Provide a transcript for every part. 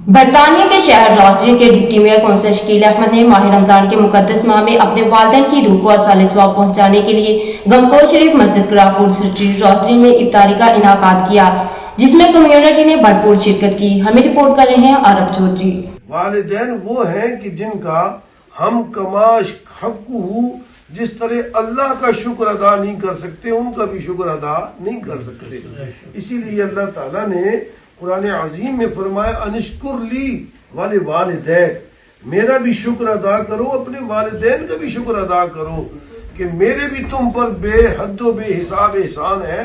برطانیہ کے شہر راسلین کے deputy mayor council Shakeel Ahmed نے ماہ رمضان کے مقدس ماہ میں اپنے والدین کی روح کو اصال ثواب پہنچانے کے لیے گمکوہ شریف مسجد کرافورڈ اسٹریٹ راسلین میں افطاری کا انعقاد کیا، جس میں کمیونٹی نے بھرپور شرکت کی۔ ہمیں رپورٹ کر رہے ہیں عرب چودھری۔ والدین وہ ہیں کہ جن کا ہم کماش حق ہو، جس طرح اللہ کا شکر ادا نہیں کر سکتے ان کا بھی شکر ادا نہیں کر سکتے۔ اسی لیے اللہ تعالیٰ نے قرآن عظیم میں فرمایا انشکر لی والے والدین، میرا بھی شکر ادا کرو، اپنے والدین کا بھی شکر ادا کرو کہ میرے بھی تم پر بے حد و بے حساب احسان ہے،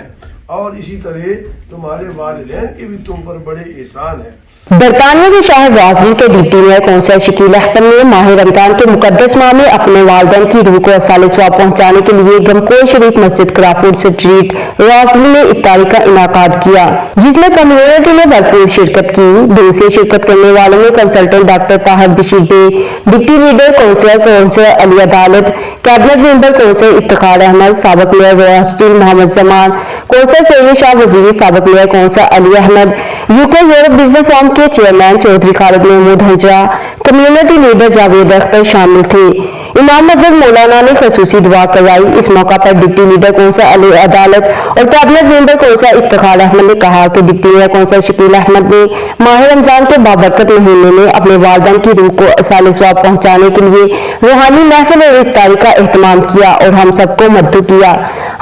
اور اسی طرح تمہارے والدین کے بھی تم پر بڑے احسان ہیں۔ برطانیہ کے شہر راسلین کے deputy mayor council Shakeel Ahmed نے ماہ رمضان کے مقدس ماہ میں اپنے والدین کی روح کو اصال ثواب پہنچانے کے لیے گمکوہ شریف مسجد کرافورڈ اسٹریٹ راسلین میں افطاری کا انعقاد کیا، جس میں کمیونٹی نے بھرپور شرکت کی۔ دل سے شرکت کرنے والوں میں کنسلٹنٹ ڈاکٹر طاہر بشیر بے، ڈپٹی لیڈر کونسل علی عدالت، cabinet member council Iftikhar Ahmad, سابق میئر راسلین محمد زمان، کونسل سید شاہ وزیری، سابق mayor council Ali Ahmed, UK Europe business forum کے chairman Chaudhry Khalid Mahmood Hanja, community leader Javed Akhtar شامل تھے۔ امام مسجد مولانا نے خصوصی دعا کروائی۔ اس موقع پر deputy leader council Ali Adalat اور cabinet member council Iftikhar Ahmed نے کہا کہ deputy mayor council Shakeel Ahmed نے ماہ رمضان کے بابرکت مہینے میں اپنے والدین کی روح کو اصال ثواب پہنچانے کے لیے روحانی محفل اور افطاری کا اہتمام کیا اور ہم سب کو مدعو کیا۔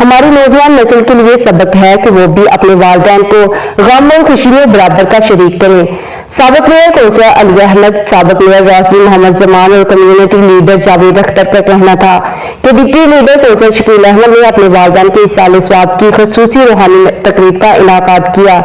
ہماری نوجوان نسل کے لیے سبق ہے کہ وہ بھی اپنے والدین کو غم اور خوشی میں برابر کا شریک کریں۔ سابق میئر کونسل علی احمد، سابق میئر راسلین محمد زمان اور کمیونٹی لیڈر جاوید اختر کا کہنا تھا کہ deputy leader council Shakeel Ahmed نے اپنے والدین کے اصال ثواب کی خصوصی روحانی تقریب کا انعقاد کیا۔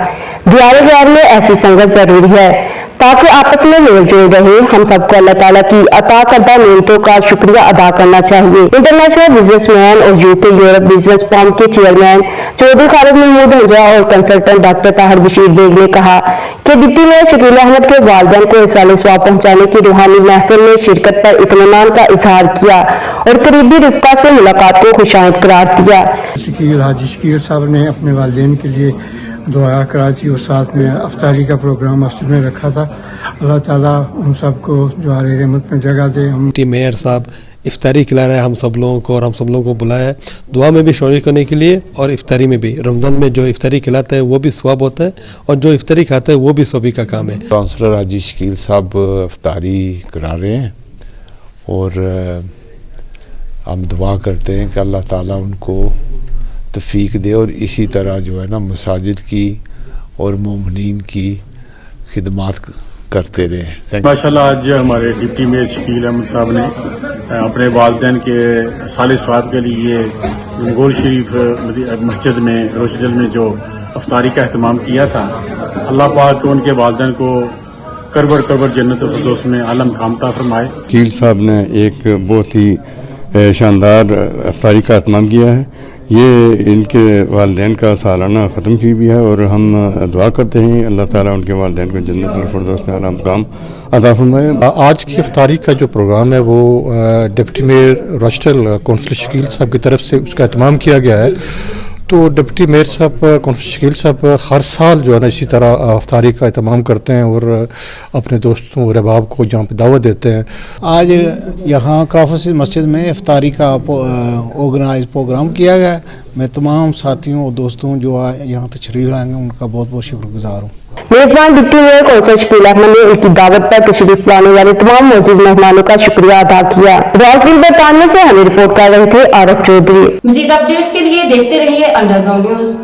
دیار غیر میں ایسی سنگت ضروری ہے تاکہ آپس میں میل جول رہے۔ ہم سب کو اللہ تعالیٰ کی عطا کردہ نعمتوں کا شکریہ ادا کرنا چاہیے۔ انٹرنیشنل بزنس مین اور یوکے یورپ بزنس فورم کے چیئرمین چودھری خالد محمود ہنجا اور کنسلٹنٹ ڈاکٹر طاہر بشیر بیگ نے کہا کہ ڈپٹی میئر شکیل احمد کے والدین کو اصال ثواب پہنچانے کی روحانی محفل میں شرکت پر اطمینان کا اظہار کیا اور قریبی رفقا سے ملاقات کو خوشائند قرار دیا۔ حاجی شکیل صاحب نے اپنے والدین کے لیے دعا کراچی اور ساتھ میں افطاری کا پروگرام مسجد میں رکھا تھا۔ اللہ تعالیٰ ہم سب کو جوار رحمت میں جگہ دے۔ ڈپٹی میئر صاحب افطاری کھلا رہے ہیں ہم سب لوگوں کو، اور ہم سب لوگوں کو بلایا ہے دعا میں بھی شامل کرنے کے لیے، اور افطاری میں بھی۔ رمضان میں جو افطاری کھلاتا ہے وہ بھی ثواب ہوتا ہے، اور جو افطاری کھاتا ہے وہ بھی ثوابی کا کام ہے۔ کونسلر حاجی شکیل صاحب افطاری کرا رہے ہیں، اور ہم دعا کرتے ہیں کہ اللہ تعالیٰ ان کو توفیق دے، اور اسی طرح جو ہے نا مساجد کی اور مومنین کی خدمات کرتے رہیں۔ ماشاءاللہ آج ہمارے ڈپٹی میئر شکیل احمد صاحب نے اپنے والدین کے اصال ثواب کے لیے گمکوہ شریف مسجد میں روشدل میں جو افطاری کا اہتمام کیا تھا، اللہ پاک ان کے والدین کو کربر جنت الفردوس میں اعلیٰ مقام عطا فرمائے۔ شکیل صاحب نے ایک بہت ہی شاندار افطاری کا اہتمام کیا ہے۔ یہ ان کے والدین کا سالانہ ختم کی بھی ہے، اور ہم دعا کرتے ہیں اللہ تعالیٰ ان کے والدین کو جنت الفردوس میں اعلیٰ مقام عطا فرمائے۔ آج کی افطاری کا جو پروگرام ہے وہ ڈپٹی میئر راسٹل کونسل شکیل صاحب کی طرف سے اس کا اہتمام کیا گیا ہے۔ تو ڈپٹی میئر صاحب کونسل شکیل صاحب ہر سال جو ہے نا اسی طرح افطاری کا اہتمام کرتے ہیں اور اپنے دوستوں اور احباب کو یہاں پہ دعوت دیتے ہیں۔ آج یہاں کرافورڈ مسجد میں افطاری کا آرگنائز پروگرام کیا گیا ہے۔ میں تمام ساتھیوں اور دوستوں جو یہاں تشریف لائیں گے ان کا بہت بہت شکر گزار ہوں۔ میزبان deputy mayor council Shakeel Ahmed نے ان کی دعوت پر تشریف لانے والے تمام معزز مہمانوں کا شکریہ ادا کیا۔ راسلین برطانیہ سے ہمیں رپورٹ کر رہے تھے عرب چودھری۔ مزید اپڈیٹس کے لیے دیکھتے رہیے انڈر گراؤنڈ نیوز۔